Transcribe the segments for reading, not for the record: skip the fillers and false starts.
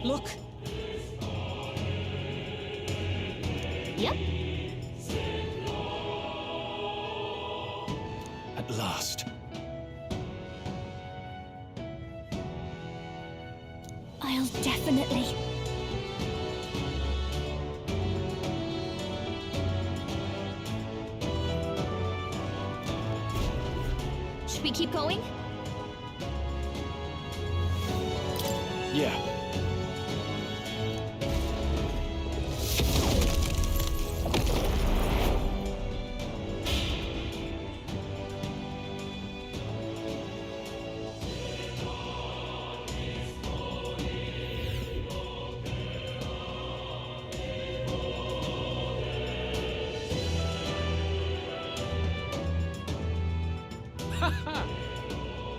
Look. Yep. At last. I'll definitely. Should we keep going? Yeah.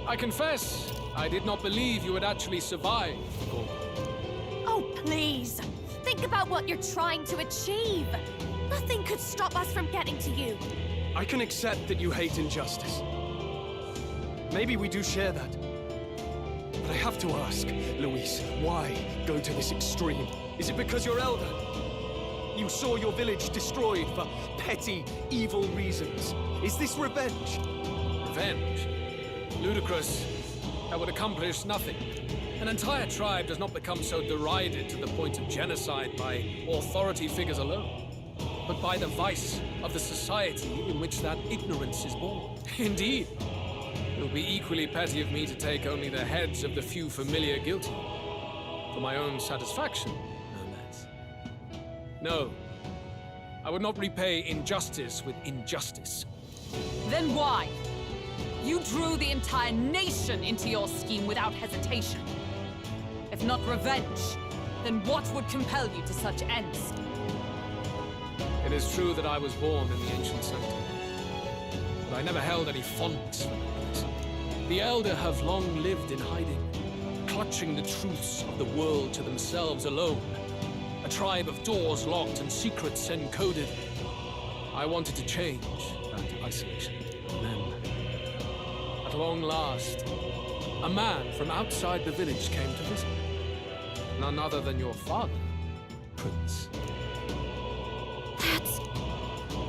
I confess, I did not believe you would actually survive, Gordon. Oh, please. Think about what you're trying to achieve. Nothing could stop us from getting to you. I can accept that you hate injustice. Maybe we do share that. But I have to ask, Luis, why go to this extreme? Is it because you're elder? You saw your village destroyed for petty, evil reasons. Is this revenge? Revenge? Ludicrous. That would accomplish nothing. An entire tribe does not become so derided to the point of genocide by authority figures alone, but by the vice of the society in which that ignorance is born. Indeed, it would be equally petty of me to take only the heads of the few familiar guilty, for my own satisfaction, no less. No, I would not repay injustice with injustice. Then why? You drew the entire nation into your scheme without hesitation. If not revenge, then what would compel you to such ends? It is true that I was born in the ancient sanctum, but I never held any fondness for that place. The Elder have long lived in hiding, clutching the truths of the world to themselves alone. A tribe of doors locked and secrets encoded. I wanted to change that isolation. And then, at long last, a man from outside the village came to visit. None other than your father, Prince. That's...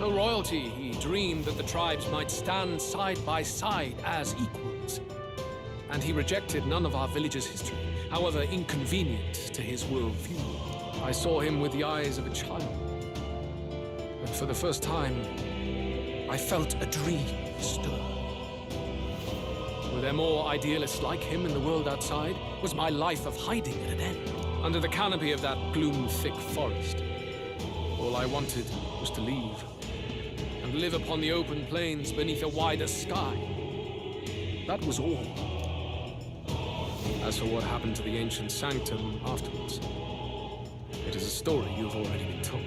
Though royalty, he dreamed that the tribes might stand side by side as equals. And he rejected none of our village's history, however inconvenient to his worldview. I saw him with the eyes of a child. And for the first time, I felt a dream stir. Were there more idealists like him in the world outside? Was my life of hiding at an end? Under the canopy of that gloom-thick forest, all I wanted was to leave, and live upon the open plains beneath a wider sky. That was all. As for what happened to the ancient sanctum afterwards, it is a story you have already been told.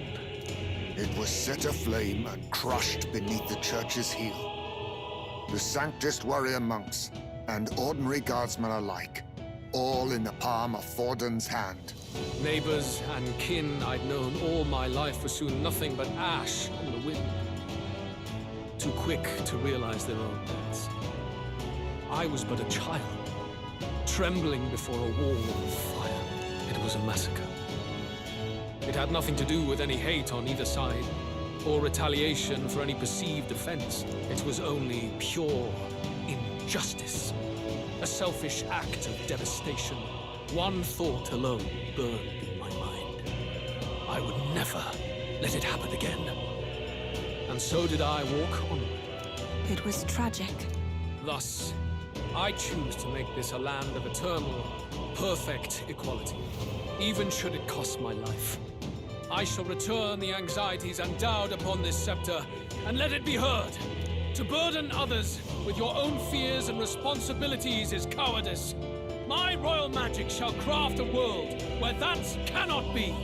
It was set aflame and crushed beneath the church's heel. The Sanctist warrior monks and ordinary guardsmen alike, all in the palm of Forden's hand. Neighbors and kin I'd known all my life were soon nothing but ash on the wind. Too quick to realize their own deaths. I was but a child, trembling before a wall of fire. It was a massacre. It had nothing to do with any hate on either side, or retaliation for any perceived offense. It was only pure injustice. A selfish act of devastation. One thought alone burned in my mind. I would never let it happen again. And so did I walk onward. It was tragic. Thus, I choose to make this a land of eternal, perfect equality, even should it cost my life. I shall return the anxieties endowed upon this scepter, and let it be heard. To burden others with your own fears and responsibilities is cowardice. My royal magic shall craft a world where that cannot be.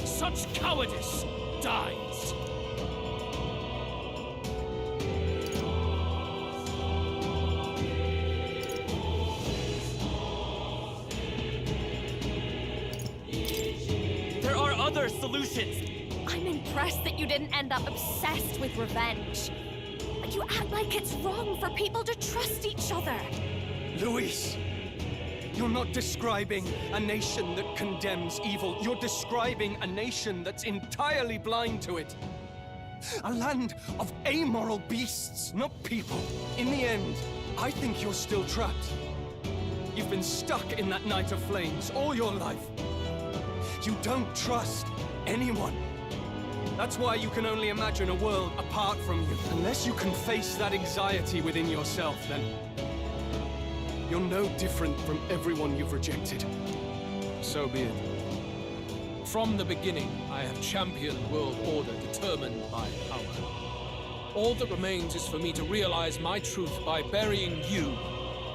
Such cowardice dies. There are other solutions. I'm impressed that you didn't end up obsessed with revenge. But you act like it's wrong for people to trust each other. Luis, You're not describing a nation that condemns evil. You're describing a nation that's entirely blind to it. A land of amoral beasts, not people. In the end, I think you're still trapped. You've been stuck in that night of flames all your life. You don't trust anyone. That's why you can only imagine a world apart from you. Unless you can face that anxiety within yourself, then you're no different from everyone you've rejected. So be it. From the beginning, I have championed world order determined by power. All that remains is for me to realize my truth by burying you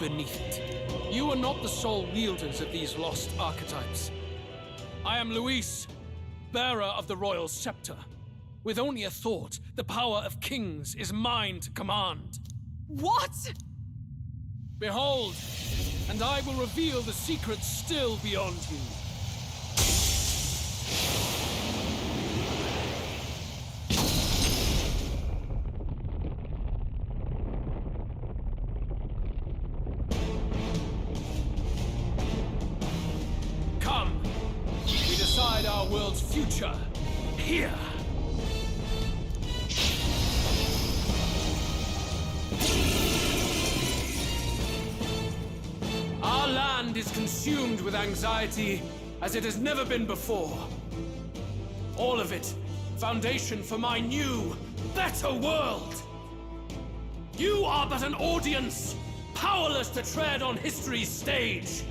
beneath it. You are not the sole wielders of these lost archetypes. I am Luis, bearer of the royal scepter. With only a thought, the power of kings is mine to command. What? Behold, and I will reveal the secrets still beyond you. Come, we decide our world's future here. Our land is consumed with anxiety as it has never been before. All of it, foundation for my new, better world. You are but an audience, powerless to tread on history's stage.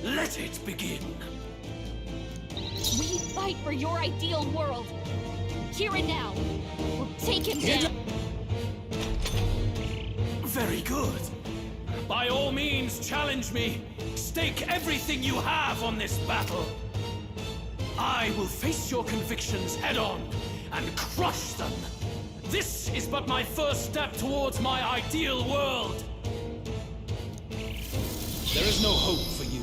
Let it begin. We fight for your ideal world. Here and now. We'll take him down. Very good. By all means, challenge me. Stake everything you have on this battle. I will face your convictions head-on and crush them. This is but my first step towards my ideal world. There is no hope for you.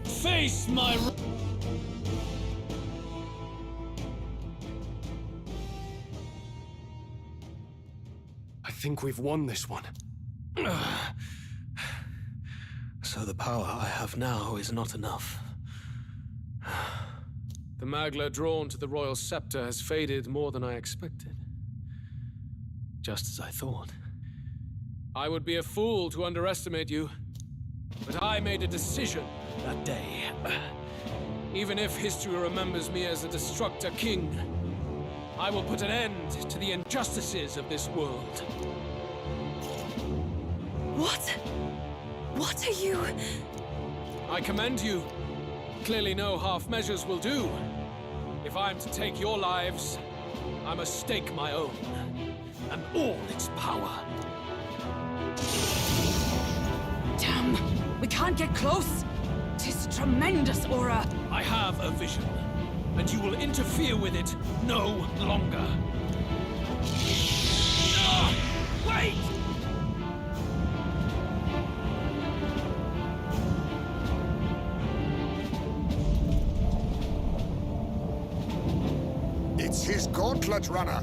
Face my... I think we've won this one. So the power I have now is not enough. The Magla drawn to the royal scepter has faded more than I expected. Just as I thought. I would be a fool to underestimate you, but I made a decision that day. Even if history remembers me as the Destructor King, I will put an end to the injustices of this world. What? What are you... I commend you. Clearly no half measures will do. If I'm to take your lives, I must stake my own, and all its power. Damn, we can't get close. 'Tis a tremendous aura. I have a vision, and you will interfere with it no longer. Wait! It's his gauntlet runner.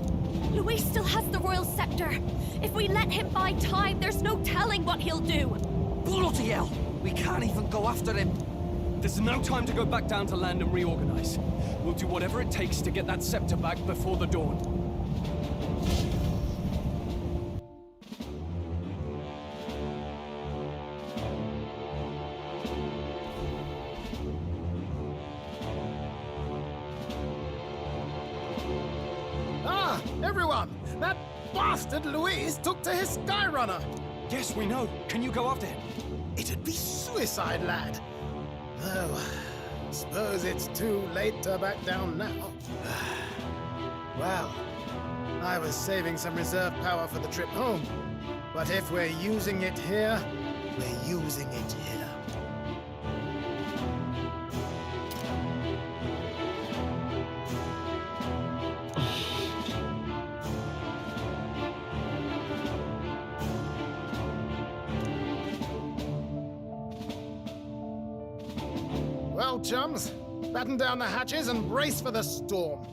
Luis still has the royal scepter. If we let him buy time, there's no telling what he'll do. Bloody hell! We can't even go after him. There's no time to go back down to land and reorganize. We'll do whatever it takes to get that scepter back before the dawn. Ah, everyone! That bastard Luis took to his Skyrunner! Yes, we know. Can you go after him? It'd be suicide, lad. Though, suppose it's too late to back down now. Well, I was saving some reserve power for the trip home. But if we're using it here, we're using it here. Well, chums, batten down the hatches and brace for the storm.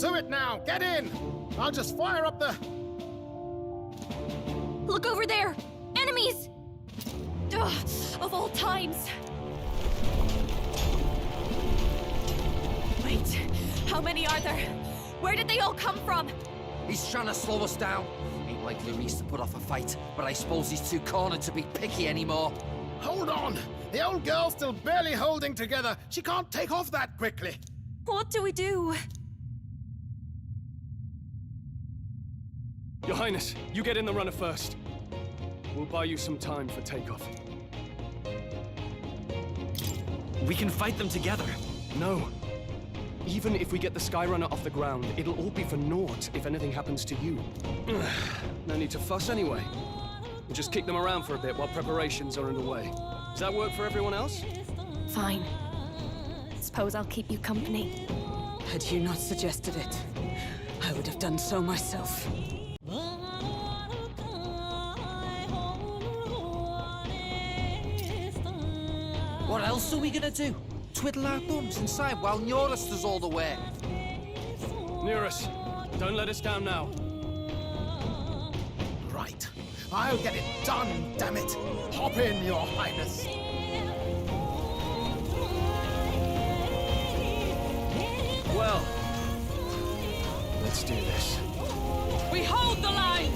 to it now! Get in! I'll just fire up the... Look over there! Enemies! Ugh, of all times! Wait, how many are there? Where did they all come from? He's trying to slow us down. Ain't like Luis to put off a fight, but I suppose he's too cornered to be picky anymore. Hold on! The old girl's still barely holding together. She can't take off that quickly. What do we do? Your Highness, you get in the runner first. We'll buy you some time for takeoff. We can fight them together. No. Even if we get the Skyrunner off the ground, it'll all be for naught if anything happens to you. No need to fuss anyway. We'll just kick them around for a bit while preparations are underway. Does that work for everyone else? Fine. Suppose I'll keep you company. Had you not suggested it, I would have done so myself. What else are we gonna do? Twiddle our thumbs inside while Norris does all the work. Nearus, don't let us down now. Right. I'll get it done, damn it! Hop in, Your Highness! Well, let's do this. We hold the line!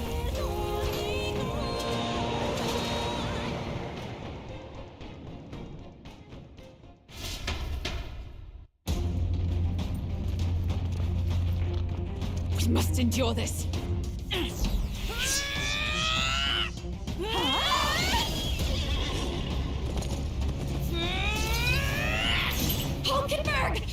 We must endure this. Hulkenberg!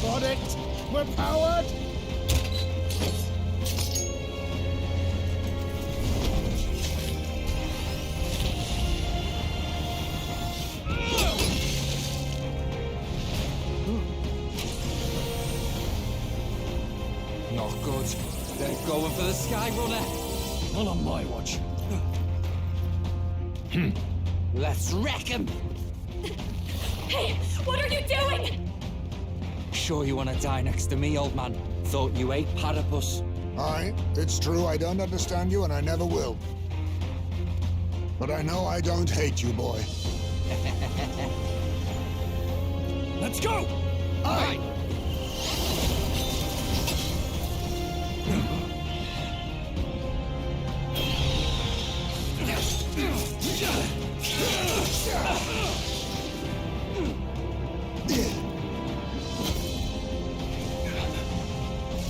Got it! We're powered! Not good. They're going for the Skyrunner. Not on my watch. Let's wreck him! Hey, what are you doing? Sure you want to die next to me, old man? Thought you ate platypus. Aye, it's true I don't understand you and I never will. But I know I don't hate you, boy. Let's go! Aye!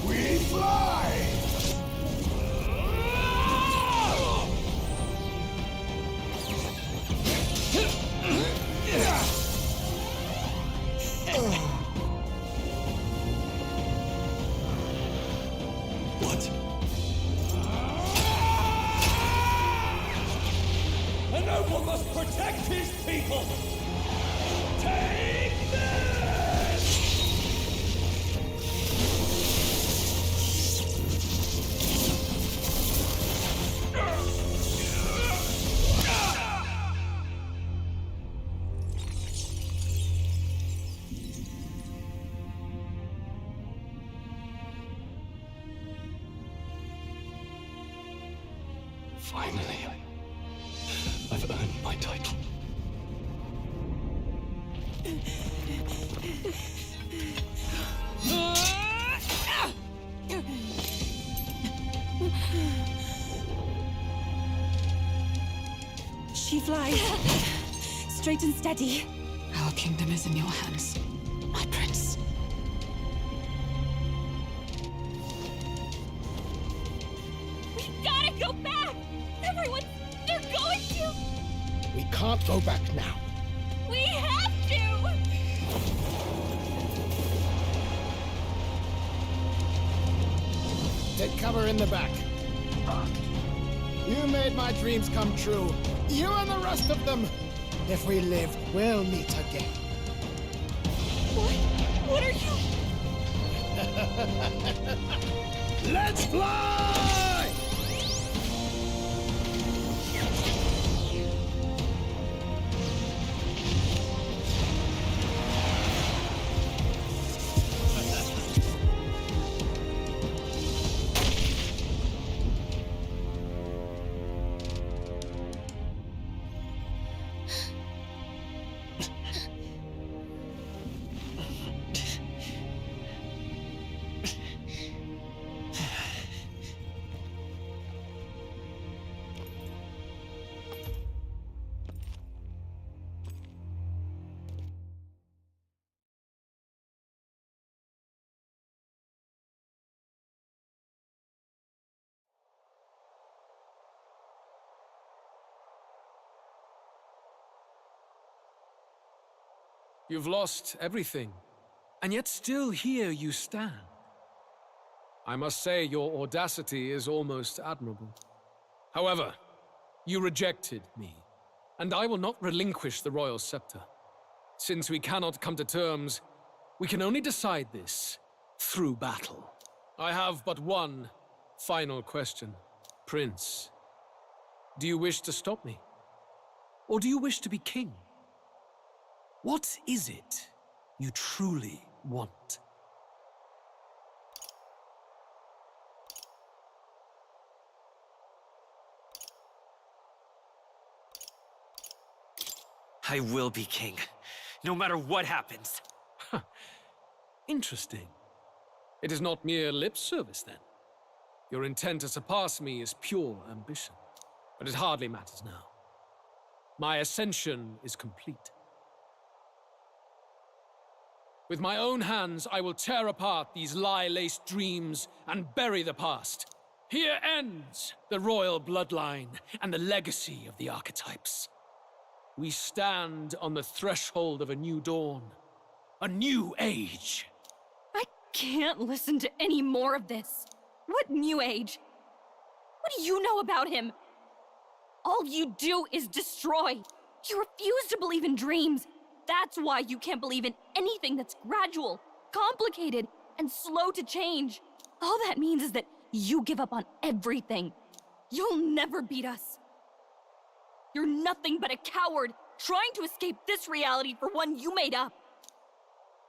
We fly! What? A noble must protect his people! Take this! Finally, I've earned my title. She flies. Straight and steady. Our kingdom is in your hands, my prince. We gotta go back! Everyone, they're going to! We can't go back now. We have to! Take cover in the back. You made my dreams come true. You and the rest of them. If we live, we'll meet again. What are you? Let's fly! You've lost everything, and yet still here you stand. I must say your audacity is almost admirable. However, you rejected me, and I will not relinquish the royal scepter. Since we cannot come to terms, we can only decide this through battle. I have but one final question. Prince, do you wish to stop me? Or do you wish to be king? What is it you truly want? I will be king, no matter what happens. Interesting. It is not mere lip service, then. Your intent to surpass me is pure ambition. But it hardly matters now. My ascension is complete. With my own hands, I will tear apart these lie-laced dreams and bury the past. Here ends the royal bloodline and the legacy of the archetypes. We stand on the threshold of a new dawn, a new age. I can't listen to any more of this. What new age? What do you know about him? All you do is destroy. You refuse to believe in dreams. That's why you can't believe in anything that's gradual, complicated, and slow to change. All that means is that you give up on everything. You'll never beat us. You're nothing but a coward trying to escape this reality for one you made up.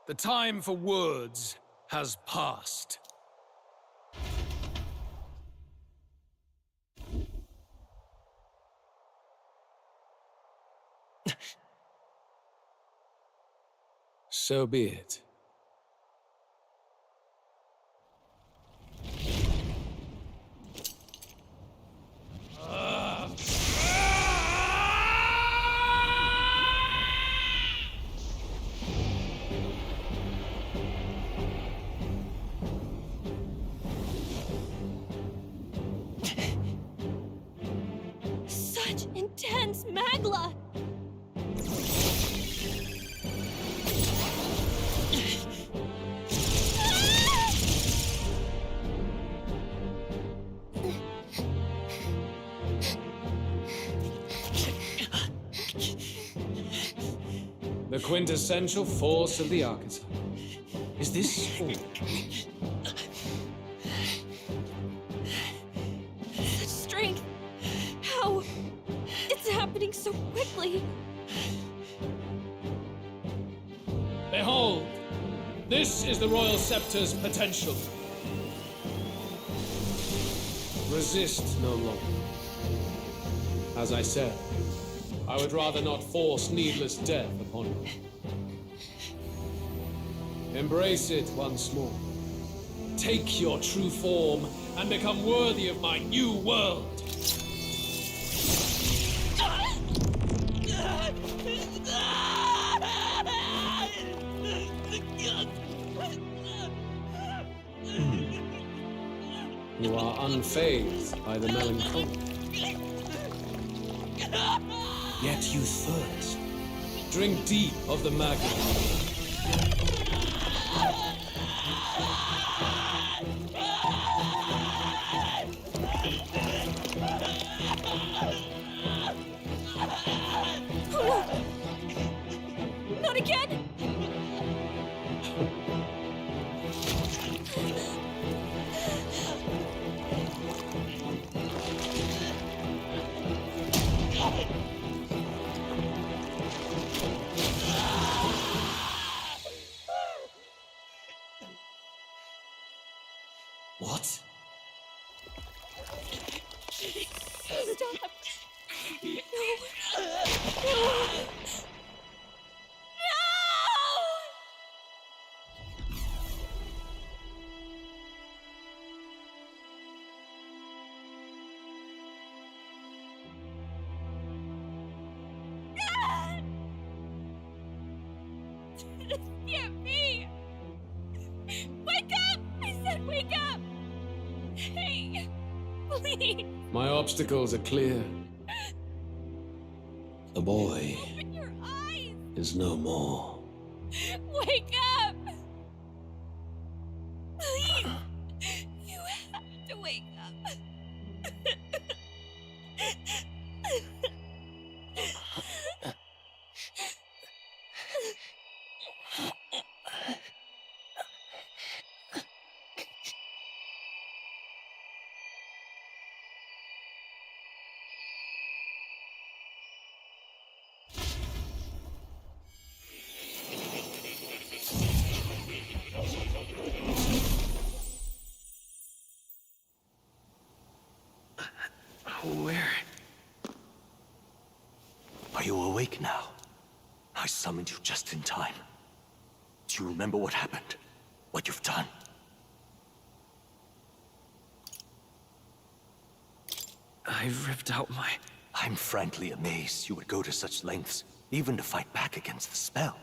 The time for words has passed. So be it. Such intense magla! The quintessential force of the archetype. Is this all? Such strength! How? It's happening so quickly! Behold! This is the Royal Scepter's potential. Resist no longer. As I said, I would rather not force needless death upon you. Embrace it once more. Take your true form and become worthy of my new world. You are unfazed by the melancholy. Yet you thirst. Drink deep of the magma. again? What? Stop. No. This can't be. Wake up! I said wake up! Hey, please. My obstacles are clear. The boy Open your eyes. is no more. Wake up! Please. You have to wake up. Where? Are you awake now? I summoned you just in time. Do you remember what happened? What you've done? I ripped out my... I'm frankly amazed you would go to such lengths, even to fight back against the spell.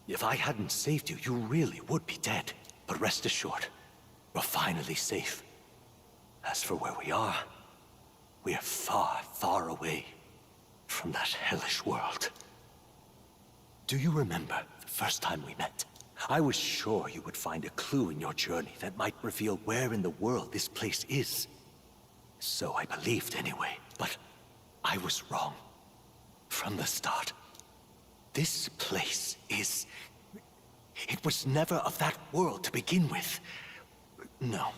If I hadn't saved you, you really would be dead. But rest assured, we're finally safe. As for where we are far, far away from that hellish world. Do you remember the first time we met? I was sure you would find a clue in your journey that might reveal where in the world this place is. So I believed anyway, but I was wrong. From the start. This place is... It was never of that world to begin with. No.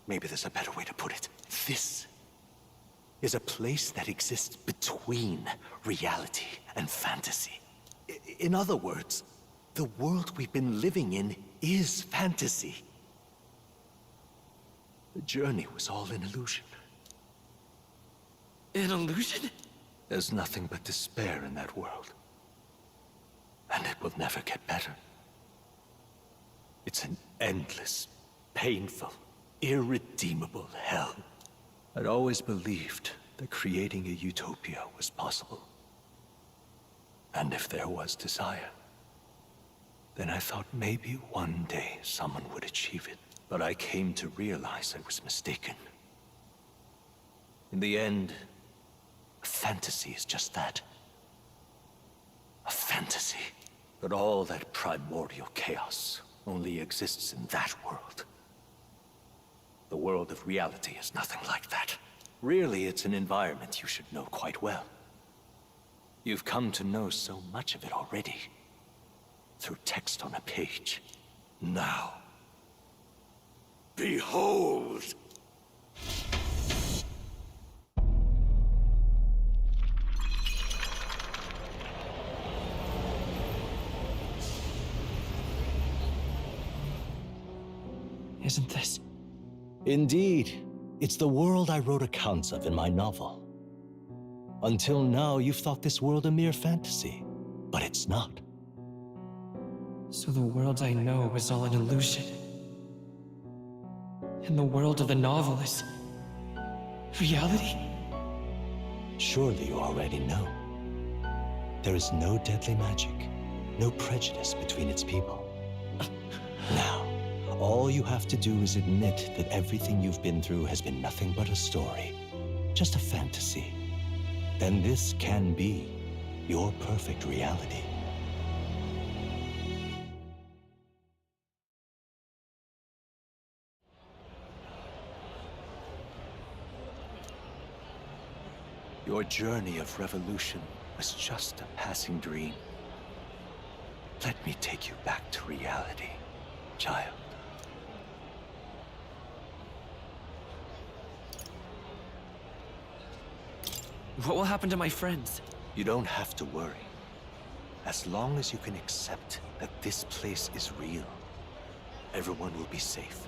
Maybe there's a better way to put it. This is a place that exists between reality and fantasy. In other words, the world we've been living in is fantasy. The journey was all an illusion. An illusion? There's nothing but despair in that world. And it will never get better. It's an endless, painful, irredeemable hell. I'd always believed that creating a utopia was possible. And if there was desire, then I thought maybe one day someone would achieve it. But I came to realize I was mistaken. In the end, a fantasy is just that. A fantasy. But all that primordial chaos only exists in that world. The world of reality is nothing like that. Really, it's an environment you should know quite well. You've come to know so much of it already. Through text on a page. Now, behold! Isn't this... Indeed. It's the world I wrote accounts of in my novel. Until now, you've thought this world a mere fantasy. But it's not. So the world I know is all an illusion. And the world of the novel is... reality? Surely you already know. There is no deadly magic, no prejudice between its people. Now, all you have to do is admit that everything you've been through has been nothing but a story, just a fantasy. Then this can be your perfect reality. Your journey of revolution was just a passing dream. Let me take you back to reality, child. What will happen to my friends? You don't have to worry. As long as you can accept that this place is real, everyone will be safe.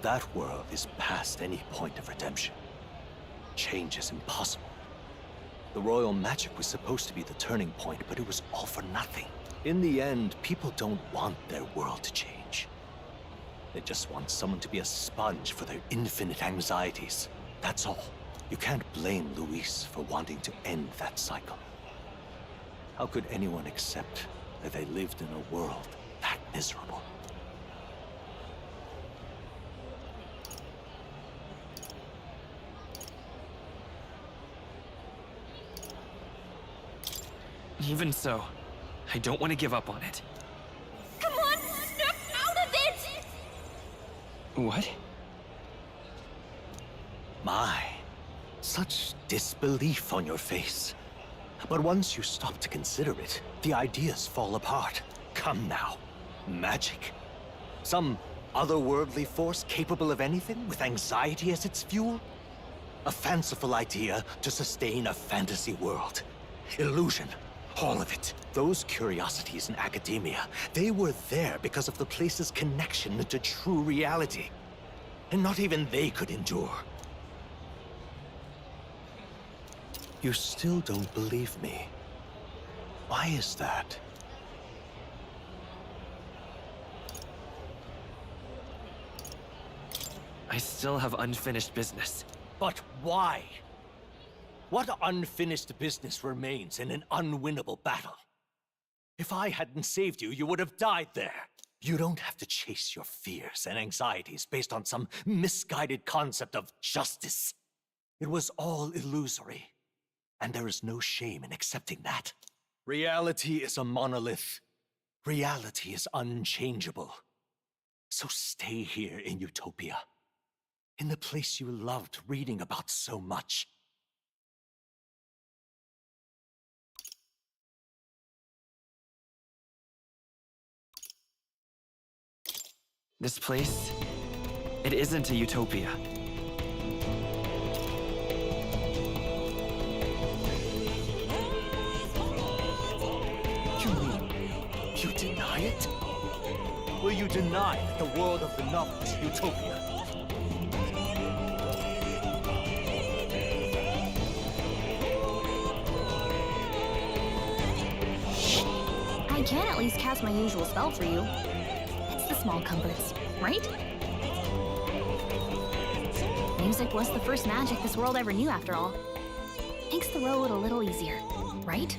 That world is past any point of redemption. Change is impossible. The royal magic was supposed to be the turning point, but it was all for nothing. In the end, people don't want their world to change. They just want someone to be a sponge for their infinite anxieties. That's all. You can't blame Luis for wanting to end that cycle. How could anyone accept that they lived in a world that miserable? Even so, I don't want to give up on it. Come on, snap out of it! What? My, such disbelief on your face. But once you stop to consider it, the ideas fall apart. Come now. Magic? Some otherworldly force capable of anything, with anxiety as its fuel? A fanciful idea to sustain a fantasy world. Illusion. All of it. Those curiosities in academia, they were there because of the place's connection to true reality. And not even they could endure. You still don't believe me. Why is that? I still have unfinished business. But why? What unfinished business remains in an unwinnable battle? If I hadn't saved you, you would have died there. You don't have to chase your fears and anxieties based on some misguided concept of justice. It was all illusory. And there is no shame in accepting that. Reality is a monolith. Reality is unchangeable. So stay here in Utopia. In the place you loved reading about so much. This place, it isn't a utopia. You deny it? Will you deny that the world of the novel is utopia? I can at least cast my usual spell for you. It's the small comforts, right? Music was the first magic this world ever knew, after all. Makes the road a little easier, right?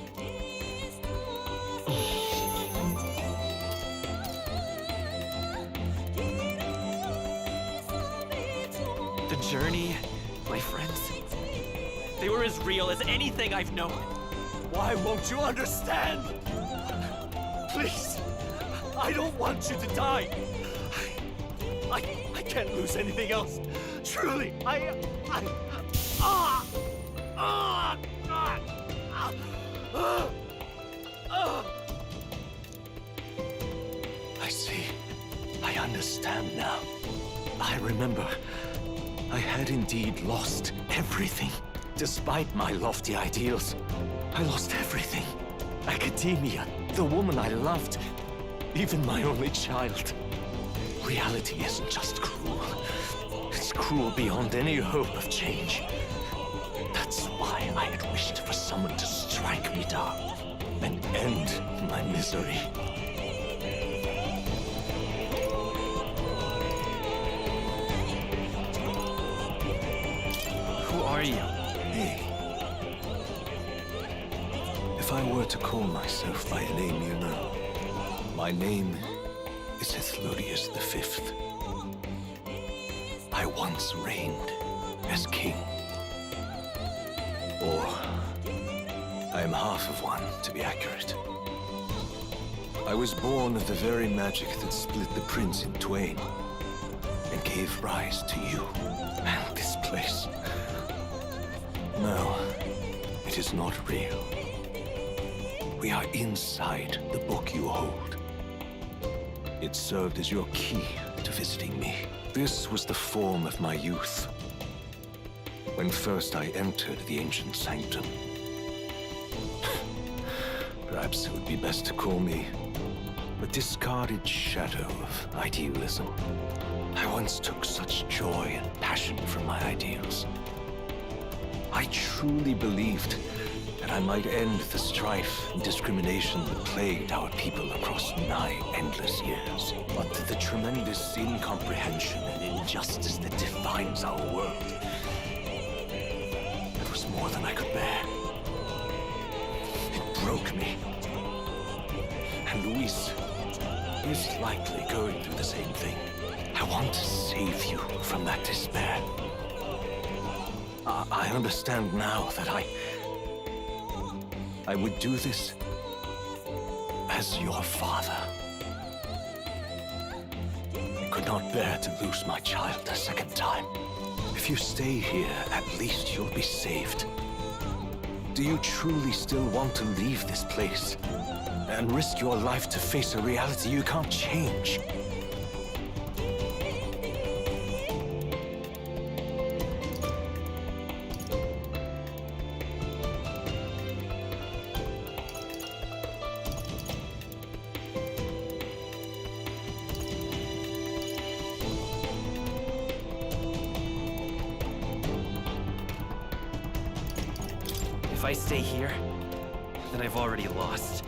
The journey, my friends, they were as real as anything I've known. Why won't you understand? Please, I don't want you to die. I can't lose anything else. Truly, I see. I understand now. I remember. I had indeed lost everything. Despite my lofty ideals, I lost everything. Academia, the woman I loved, even my only child. Reality isn't just cruel. It's cruel beyond any hope of change. That's why I had wished for someone to strike me down and end my misery. Who are you? Hey. If I were to call myself by a name you know, my name is Ethludius V. I once reigned as king. Or, I am half of one, to be accurate. I was born of the very magic that split the prince in twain, and gave rise to you and this place. No, it is not real. We are inside the book you hold. It served as your key to visiting me. This was the form of my youth, when first I entered the ancient sanctum. Perhaps it would be best to call me a discarded shadow of idealism. I once took such joy and passion from my ideals. I truly believed that I might end the strife and discrimination that plagued our people across 9 endless years. But the tremendous incomprehension and injustice that defines our world, it was more than I could bear. It broke me. And Luis is likely going through the same thing. I want to save you from that despair. I understand now that I would do this as your father. I could not bear to lose my child a second time. If you stay here, at least you'll be saved. Do you truly still want to leave this place and risk your life to face a reality you can't change? If I stay here, then I've already lost.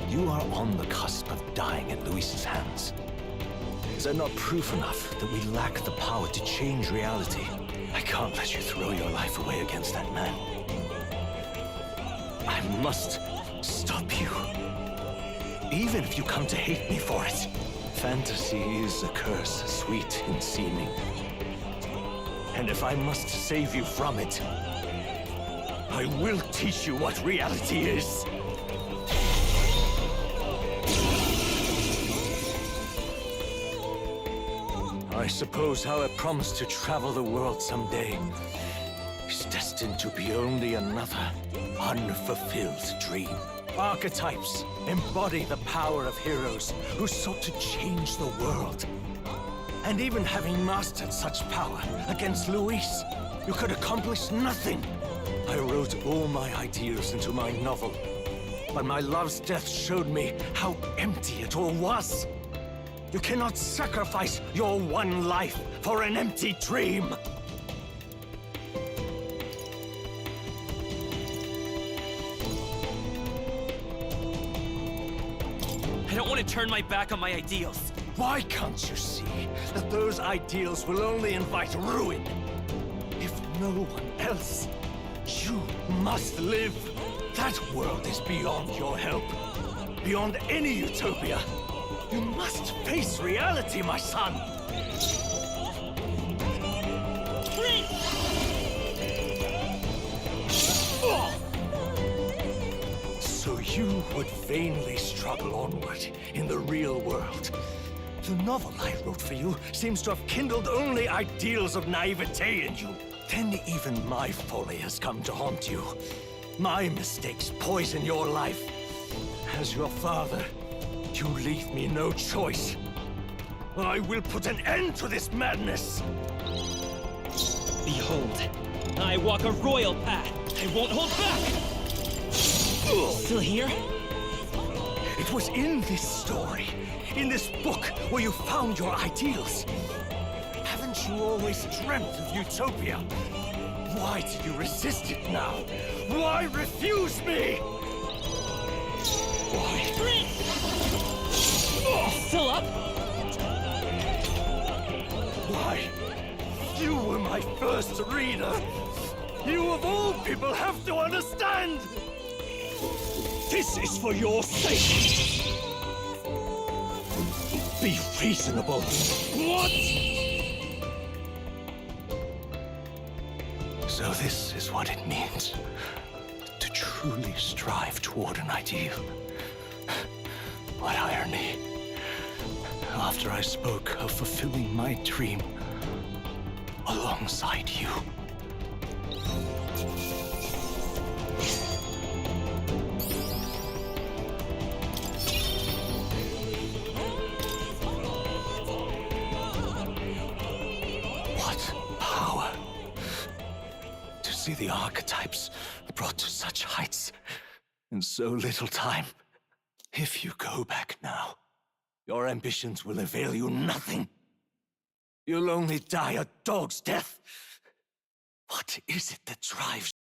You are on the cusp of dying at Luis's hands. Is that not proof enough that we lack the power to change reality? I can't let you throw your life away against that man. I must stop you. Even if you come to hate me for it. Fantasy is a curse, sweet in seeming. And if I must save you from it, I will teach you what reality is. I suppose our promise to travel the world someday is destined to be only another unfulfilled dream. Archetypes embody the power of heroes who sought to change the world. And even having mastered such power against Luis, you could accomplish nothing. I wrote all my ideals into my novel, but my love's death showed me how empty it all was. You cannot sacrifice your one life for an empty dream. I don't want to turn my back on my ideals. Why can't you see that those ideals will only invite ruin? If no one else, you must live. That world is beyond your help, beyond any utopia. You must face reality, my son. So you would vainly struggle onward in the real world. The novel I wrote for you seems to have kindled only ideals of naivete in you. Then even my folly has come to haunt you. My mistakes poison your life. As your father, you leave me no choice. I will put an end to this madness. Behold, I walk a royal path. I won't hold back. Still here? It was in this story, in this book, where you found your ideals. Haven't you always dreamt of utopia? Why did you resist it now? Why refuse me? Why? Still up? Why? You were my first reader. You of all people have to understand. This is for your sake. Be reasonable. What? So this is what it means to truly strive toward an ideal. What irony. After I spoke of fulfilling my dream alongside you. see the archetypes brought to such heights in so little time. If you go back now, your ambitions will avail you nothing. You'll only die a dog's death. What is it that drives